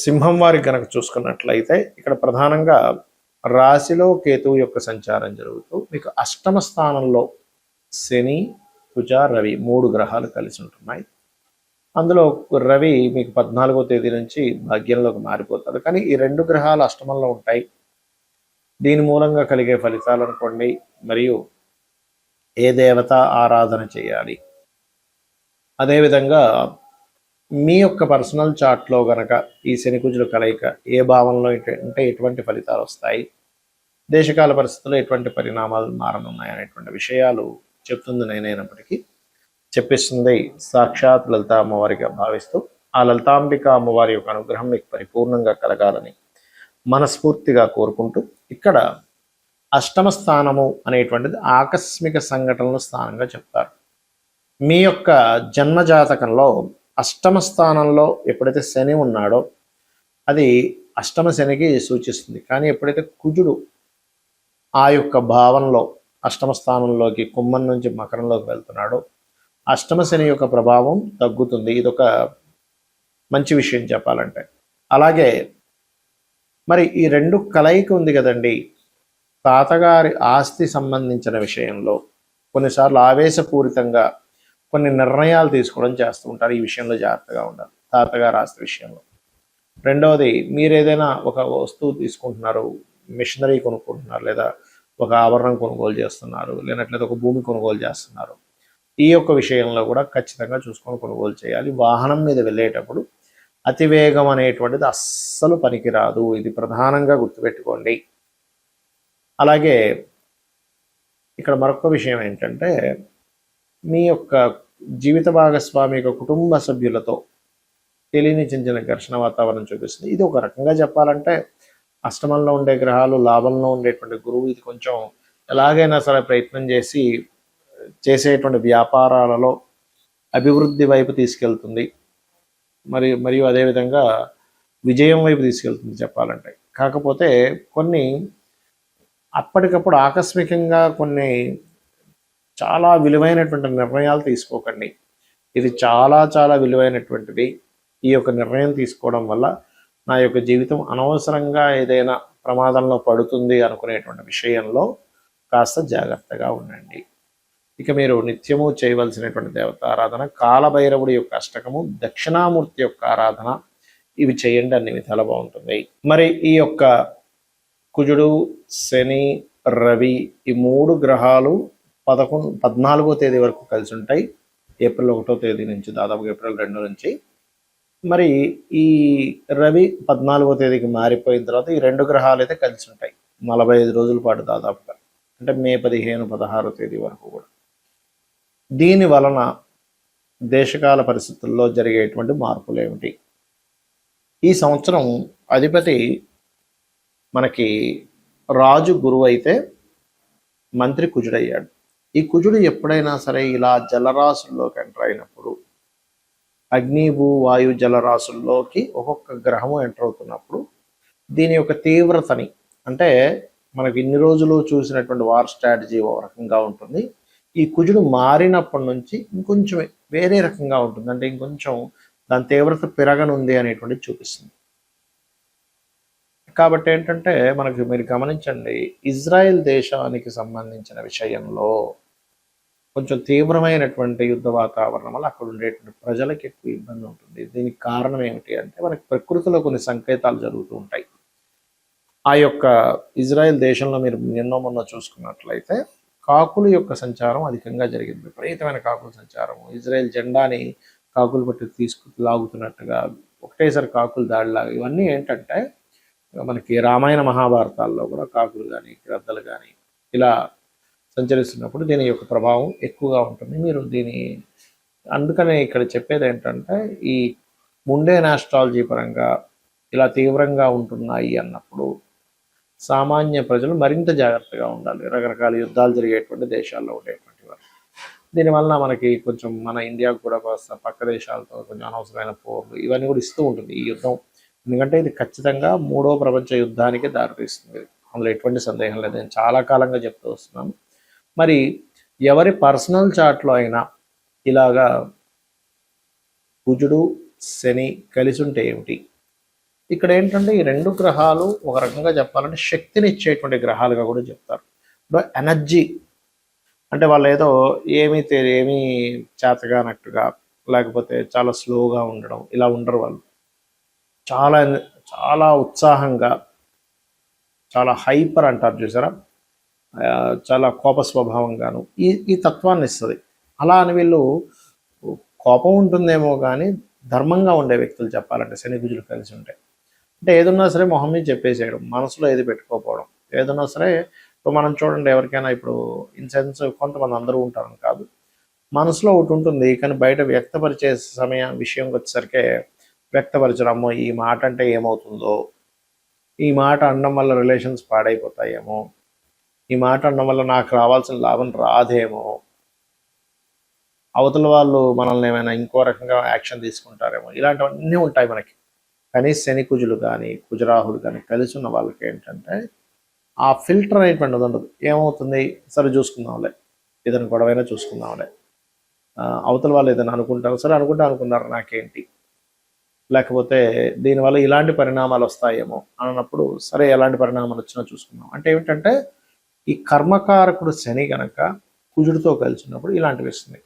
సింహం వారి కనుక చూసుకున్నట్లయితే ఇక్కడ ప్రధానంగా రాశిలో కేతువు యొక్క సంచారం జరుగుతూ మీకు అష్టమ స్థానంలో శని, కుజ, రవి 3 గ్రహాలు కలిసి ఉంటున్నాయి. అందులో రవి మీకు 14వ తేదీ నుంచి భాగ్యంలోకి మారిపోతాడు. కానీ ఈ 2 గ్రహాలు అష్టమంలో ఉంటాయి. దీని మూలంగా కలిగే ఫలితాలు అనుకోండి, మరియు ఏ దేవత ఆరాధన చేయాలి, అదేవిధంగా మీ యొక్క పర్సనల్ చార్ట్లో గనక ఈ శని కుజుల కలయిక ఏ భావంలో అంటే ఎటువంటి ఫలితాలు వస్తాయి, దేశకాల పరిస్థితుల్లో ఎటువంటి పరిణామాలు మారనున్నాయి అనేటువంటి విషయాలు చెప్తుంది నేనైనప్పటికీ చెప్పిస్తుంది సాక్షాత్ లలితా అమ్మవారిగా భావిస్తూ ఆ లలితాంబిక అమ్మవారి యొక్క అనుగ్రహం మీకు పరిపూర్ణంగా కలగాలని మనస్ఫూర్తిగా కోరుకుంటూ, ఇక్కడ అష్టమ స్థానము అనేటువంటిది ఆకస్మిక సంఘటనల స్థానంగా చెప్తారు. మీ యొక్క జన్మజాతకంలో అష్టమ స్థానంలో ఎప్పుడైతే శని ఉన్నాడో అది అష్టమ శనికి సూచిస్తుంది. కానీ ఎప్పుడైతే కుజుడు ఆ యొక్క భావంలో అష్టమ స్థానంలోకి కుంభం నుంచి మకరంలోకి వెళ్తున్నాడో అష్టమ శని యొక్క ప్రభావం తగ్గుతుంది. ఇదొక మంచి విషయం చెప్పాలంటే. అలాగే మరి ఈ 2 కలయిక ఉంది కదండి, తాతగారి ఆస్తి సంబంధించిన విషయంలో కొన్నిసార్లు ఆవేశపూరితంగా కొన్ని నిర్ణయాలు తీసుకోవడం చేస్తూ ఉంటారు. ఈ విషయంలో జాగ్రత్తగా ఉండాలి తాతగారి ఆస్తి విషయంలో. రెండవది, మీరు ఏదైనా ఒక వస్తువు తీసుకుంటున్నారు, మిషనరీ కొనుక్కుంటున్నారు, లేదా ఒక ఆభరణం కొనుగోలు చేస్తున్నారు, లేనట్లయితే ఒక భూమి కొనుగోలు చేస్తున్నారు, ఈ యొక్క విషయంలో కూడా ఖచ్చితంగా చూసుకొని కొనుగోలు చేయాలి. వాహనం మీద వెళ్ళేటప్పుడు అతివేగం అనేటువంటిది అస్సలు పనికిరాదు. ఇది ప్రధానంగా గుర్తుపెట్టుకోండి. అలాగే ఇక్కడ మరొక విషయం ఏంటంటే, మీ యొక్క జీవిత భాగస్వామి యొక్క కుటుంబ సభ్యులతో తెలియని చిన్న ఘర్షణ వాతావరణం చూపిస్తుంది. ఇది ఒక రకంగా చెప్పాలంటే అష్టమంలో ఉండే గ్రహాలు, లాభంలో ఉండేటువంటి గురువు ఇది కొంచెం ఎలాగైనా సరే ప్రయత్నం చేసి చేసేటువంటి వ్యాపారాలలో అభివృద్ధి వైపు తీసుకెళ్తుంది. మరియు అదేవిధంగా విజయం వైపు తీసుకెళ్తుంది చెప్పాలంటే. కాకపోతే కొన్ని అప్పటికప్పుడు ఆకస్మికంగా కొన్ని చాలా విలువైనటువంటి నిర్ణయాలు తీసుకోకండి. ఇది చాలా చాలా విలువైనటువంటిది. ఈ యొక్క నిర్ణయం తీసుకోవడం వల్ల నా యొక్క జీవితం అనవసరంగా ఏదైనా ప్రమాదంలో పడుతుంది అనుకునేటువంటి విషయంలో కాస్త జాగ్రత్తగా ఉండండి. ఇక మీరు నిత్యము చేయవలసినటువంటి దేవత ఆరాధన కాలభైరవుడి యొక్క అష్టకము, దక్షిణామూర్తి యొక్క ఆరాధన, ఇవి చేయండి, అన్ని విధాలు బాగుంటుంది. మరి ఈ యొక్క కుజుడు, శని, రవి ఈ 3 గ్రహాలు 14వ తేదీ వరకు కలిసి ఉంటాయి. ఏప్రిల్ 1వ తేదీ నుంచి దాదాపుగా ఏప్రిల్ 2 నుంచి. మరి ఈ రవి 14వ తేదీకి మారిపోయిన తర్వాత ఈ 2 గ్రహాలు అయితే కలిసి ఉంటాయి 45 రోజుల పాటు దాదాపుగా, అంటే మే 15, 16వ తేదీ వరకు కూడా. దీని వలన దేశకాల పరిస్థితుల్లో జరిగేటువంటి మార్పులు ఏమిటి? ఈ సంవత్సరం అధిపతి మనకి రాజు గురువు అయితే మంత్రి కుజుడయ్యాడు. ఈ కుజుడు ఎప్పుడైనా సరే ఇలా జలరాశుల్లోకి ఎంటర్ అయినప్పుడు, అగ్ని, భూ, వాయు జలరాశుల్లోకి ఒక్కొక్క గ్రహము ఎంటర్ అవుతున్నప్పుడు దీని యొక్క తీవ్రతని, అంటే మనకి ఇన్ని రోజులు చూసినటువంటి వార్ స్ట్రాటజీ ఒక రకంగా ఉంటుంది. ఈ కుజుడు మారినప్పటి నుంచి ఇంకొంచెం వేరే రకంగా ఉంటుంది. అంటే ఇంకొంచెం దాని తీవ్రత పెరగనుంది అనేటువంటిది చూపిస్తుంది. కాబట్టి ఏంటంటే మనకి మీరు గమనించండి, ఇజ్రాయెల్ దేశానికి సంబంధించిన విషయంలో కొంచెం తీవ్రమైనటువంటి యుద్ధ వాతావరణం వల్ల అక్కడ ఉండేటువంటి ప్రజలకు ఎక్కువ ఇబ్బంది ఉంటుంది. దీనికి కారణం ఏమిటి అంటే మనకి ప్రకృతిలో కొన్ని సంకేతాలు జరుగుతూ ఉంటాయి. ఆ యొక్క ఇజ్రాయెల్ దేశంలో మీరు నిన్నో మొన్న చూసుకున్నట్లయితే కాకుల యొక్క సంచారం అధికంగా జరిగింది. విపరీతమైన కాకుల సంచారం, ఇజ్రాయెల్ జెండాని కాకులు పట్టి లాగుతున్నట్టుగా ఒకటేసారి కాకులు దాడిలాగా, ఇవన్నీ ఏంటంటే మనకి రామాయణ మహాభారతాల్లో కూడా కాకులు కానీ గ్రద్దలు కానీ ఇలా సంచరిస్తున్నప్పుడు దీని యొక్క ప్రభావం ఎక్కువగా ఉంటుంది. మీరు అందుకనే ఇక్కడ చెప్పేది ఏంటంటే, ఈ ముండేన్ ఆస్ట్రాలజీ పరంగా ఇలా తీవ్రంగా ఉంటున్నాయి అన్నప్పుడు సామాన్య ప్రజలు మరింత జాగ్రత్తగా ఉండాలి. రకరకాల యుద్ధాలు జరిగేటువంటి దేశాల్లో ఉండేటువంటి వారు. దీనివల్ల మనకి కొంచెం మన ఇండియాకు కూడా పక్క దేశాలతో కొంచెం అనవసరమైన పోర్లు ఇవన్నీ కూడా ఇస్తూ ఉంటుంది ఈ యుద్ధం. ఎందుకంటే ఇది ఖచ్చితంగా 3వ ప్రపంచ యుద్ధానికి దారితీస్తుంది, అందులో ఎటువంటి సందేహం లేదు. నేను చాలా కాలంగా చెప్తూ వస్తున్నాను. మరి ఎవరి పర్సనల్ చార్ట్లో అయినా ఇలాగా కుజుడు, శని కలిసి ఉంటే ఏమిటి, ఇక్కడ ఏంటంటే ఈ రెండు గ్రహాలు ఒక రకంగా చెప్పాలంటే శక్తిని ఇచ్చేటువంటి గ్రహాలుగా కూడా చెప్తారు. ఇప్పుడు ఎనర్జీ అంటే వాళ్ళు ఏదో ఏమీ చేతగానట్టుగా లేకపోతే చాలా స్లోగా ఉండడం ఇలా ఉండరు వాళ్ళు. చాలా చాలా ఉత్సాహంగా, చాలా హైపర్ అంటారు చూసారా, చాలా కోప స్వభావంగాను ఈ తత్వాన్ని ఇస్తుంది. అలా అని వీళ్ళు కోపం ఉంటుందేమో కానీ ధర్మంగా ఉండే వ్యక్తులు చెప్పాలంటే శని కుజులు కలిసి ఉంటాయి. అంటే ఏదన్నా సరే మొహం మీద చెప్పేసేయడం, మనసులో ఏది పెట్టుకోకపోవడం. ఏదన్నా సరే ఇప్పుడు మనం చూడండి, ఎవరికైనా ఇప్పుడు ఇన్ సెన్స్ కొంతమంది అందరూ ఉంటారని కాదు, మనసులో ఒకటి ఉంటుంది కానీ బయట వ్యక్తపరిచే విషయంకి వచ్చేసరికి వ్యక్తపరచడమో, ఈ మాట అంటే ఏమవుతుందో, ఈ మాట అనడం వల్ల రిలేషన్స్ పాడైపోతాయేమో, ఈ మాట అనడం వల్ల నాకు రావాల్సిన లాభం రాదేమో, అవతల వాళ్ళు మనల్ని ఏమైనా ఇంకో రకంగా యాక్షన్ తీసుకుంటారేమో, ఇలాంటివన్నీ ఉంటాయి మనకి. కానీ శని కుజులు కానీ కుజరాహులు కానీ కలిసి ఉన్న వాళ్ళకి ఏంటంటే ఆ ఫిల్టర్ అనేటువంటిది ఉండదు. ఏమవుతుంది, సరే చూసుకుందాంలే, ఏదైనా గొడవైనా చూసుకుందాంలే, అవతల వాళ్ళు ఏదైనా అనుకుంటారు, సరే అనుకున్నారు నాకేంటి, లేకపోతే దీనివల్ల ఇలాంటి పరిణామాలు వస్తాయేమో అన్నప్పుడు సరే ఎలాంటి పరిణామాలు వచ్చినా చూసుకుందాం. అంటే ఏమిటంటే ఈ కర్మకారకుడు శని కనుక కుజుడితో కలిసినప్పుడు ఇలాంటివి వస్తుంది.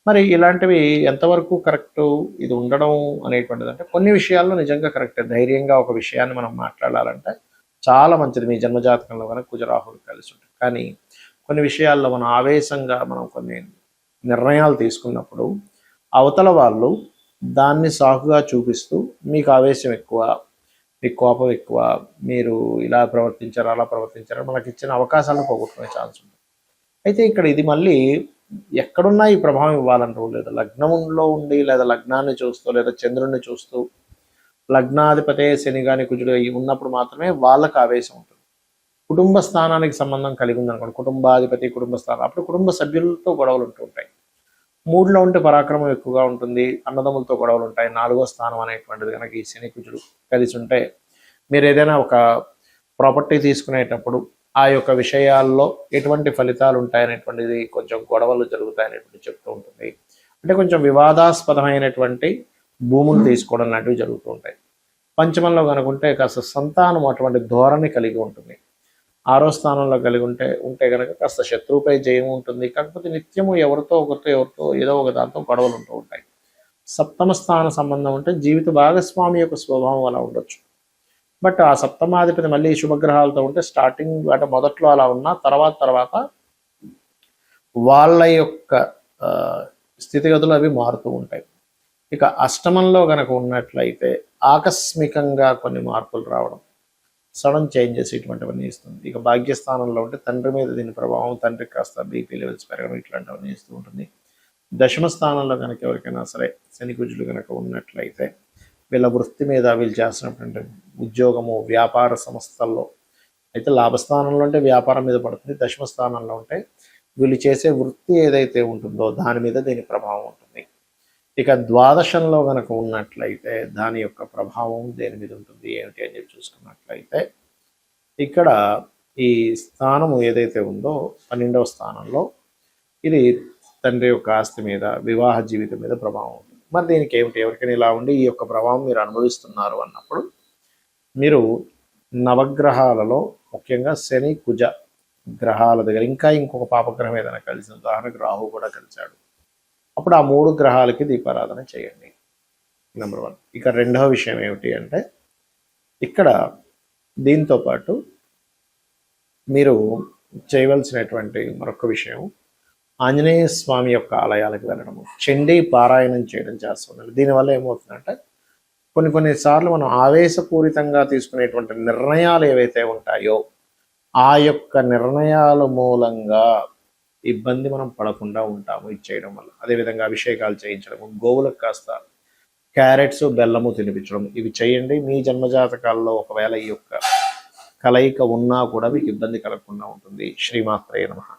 మరి ఇలాంటివి ఎంతవరకు కరెక్టు ఇది ఉండడం అనేటువంటిది అంటే కొన్ని విషయాల్లో నిజంగా కరెక్టే. ధైర్యంగా ఒక విషయాన్ని మనం మాట్లాడాలంటే చాలా మంచిది మీ జన్మజాతకంలో కనుక కుజరాహులు కలిసి ఉంటుంది. కానీ కొన్ని విషయాల్లో మనం ఆవేశంగా మనం కొన్ని నిర్ణయాలు తీసుకున్నప్పుడు అవతల వాళ్ళు దాన్ని సాకుగా చూపిస్తూ మీకు ఆవేశం ఎక్కువ, మీకు కోపం ఎక్కువ, మీరు ఇలా ప్రవర్తించారు అలా ప్రవర్తించారు మనకి ఇచ్చిన అవకాశాలను పోగొట్టుకునే ఛాన్స్ ఉంది. అయితే ఇక్కడ ఇది మళ్ళీ ఎక్కడున్నా ఈ ప్రభావం ఇవ్వాలంటూ లేదు. లగ్నంలో ఉండి లేదా లగ్నాన్ని చూస్తూ లేదా చంద్రుడిని చూస్తూ లగ్నాధిపతే శని కానీ కుజుడు ఉన్నప్పుడు మాత్రమే వాళ్ళకు ఆవేశం ఉంటుంది. కుటుంబ స్థానానికి సంబంధం కలిగి ఉందనుకోండి, కుటుంబాధిపతి కుటుంబ స్థానం, అప్పుడు కుటుంబ సభ్యులతో గొడవలు ఉంటూ ఉంటాయి. మూడులో ఉంటే పరాక్రమం ఎక్కువగా ఉంటుంది, అన్నదమ్ములతో గొడవలు ఉంటాయి. 4వ స్థానం అనేటువంటిది కనుక ఈ శని కుజుడు కలిసి ఉంటే మీరు ఏదైనా ఒక ప్రాపర్టీ తీసుకునేటప్పుడు ఆ యొక్క విషయాల్లో ఎటువంటి ఫలితాలు ఉంటాయనేటువంటిది, కొంచెం గొడవలు జరుగుతాయనేటువంటి చెప్తూ ఉంటుంది. అంటే కొంచెం వివాదాస్పదమైనటువంటి భూములు తీసుకోవడం లాంటివి జరుగుతూ ఉంటాయి. పంచమంలో కనుకుంటే కాస్త సంతానం అటువంటి ధోరణి కలిగి ఉంటుంది. 6వ స్థానంలో కలిగి ఉంటే కనుక కాస్త శత్రువుపై జయం ఉంటుంది. కాకపోతే నిత్యము ఎవరితో ఏదో ఒక దాంతో గొడవలు ఉంటూ ఉంటాయి. 7వ స్థాన సంబంధం ఉంటే జీవిత భాగస్వామి యొక్క స్వభావం అలా ఉండొచ్చు. బట్ ఆ సప్తమాధిపతి మళ్ళీ శుభగ్రహాలతో ఉంటే స్టార్టింగ్ అంటే మొదట్లో అలా ఉన్నా తర్వాత వాళ్ళ యొక్క స్థితిగతులు అవి మారుతూ ఉంటాయి. ఇక అష్టమంలో కనుక ఉన్నట్లయితే ఆకస్మికంగా కొన్ని మార్పులు రావడం, సడన్ చేంజెస్ ఇటువంటివన్నీ ఇస్తుంది. ఇక భాగ్యస్థానంలో ఉంటే తండ్రి మీద దీని ప్రభావం, తండ్రికి కాస్త బీపీ లెవెల్స్ పెరగడం ఇట్లాంటివన్నీ ఇస్తూ ఉంటుంది. దశమ స్థానంలో కనుక ఎవరికైనా సరే శని కుజులు కనుక ఉన్నట్లయితే వీళ్ళ వృత్తి మీద వీళ్ళు చేస్తున్నటువంటి ఉద్యోగము వ్యాపార సంస్థల్లో అయితే లాభస్థానంలో ఉంటే వ్యాపారం మీద పడుతుంది. దశమ స్థానంలో ఉంటే వీళ్ళు చేసే వృత్తి ఏదైతే ఉంటుందో దాని మీద దీని ప్రభావం ఉంటుంది. ఇక ద్వాదశంలో కనుక ఉన్నట్లయితే దాని యొక్క ప్రభావం దేని మీద ఉంటుంది ఏమిటి అని చెప్పి చూసుకున్నట్లయితే ఇక్కడ ఈ స్థానము ఏదైతే ఉందో 12వ స్థానంలో ఇది తండ్రి యొక్క ఆస్తి మీద, వివాహ జీవితం మీద ప్రభావం ఉంటుంది. మరి దీనికి ఏమిటి, ఎవరికైనా ఇలా ఉండి ఈ యొక్క ప్రభావం మీరు అనుభవిస్తున్నారు అన్నప్పుడు మీరు నవగ్రహాలలో ముఖ్యంగా శని కుజ గ్రహాల దగ్గర ఇంకా ఇంకొక పాపగ్రహం ఏదైనా కలిసిన, ఉదాహరణకు రాహు కూడా కలిశాడు, అప్పుడు ఆ 3 గ్రహాలకి దీపారాధన చేయండి. నెంబర్ 1. ఇక రెండవ విషయం ఏమిటి అంటే ఇక్కడ దీంతో పాటు మీరు చేయవలసినటువంటి మరొక విషయం ఆంజనేయ స్వామి యొక్క ఆలయాలకు వెళ్ళడము, చండీ పారాయణం చేయడం చేస్తున్నారు. దీనివల్ల ఏమవుతుందంటే కొన్నిసార్లు మనం ఆవేశపూరితంగా తీసుకునేటువంటి నిర్ణయాలు ఏవైతే ఉంటాయో ఆ యొక్క నిర్ణయాల మూలంగా ఇబ్బంది మనం పడకుండా ఉంటాము ఇది చేయడం వల్ల. అదేవిధంగా అభిషేకాలు చేయించడము, గోవులకు కాస్త క్యారెట్స్ బెల్లము తినిపించడం, ఇవి చేయండి. మీ జన్మజాతకాల్లో ఒకవేళ ఈ యొక్క కలయిక ఉన్నా కూడా మీకు ఇబ్బంది కలగకుండా ఉంటుంది. శ్రీమాత్రే నమః.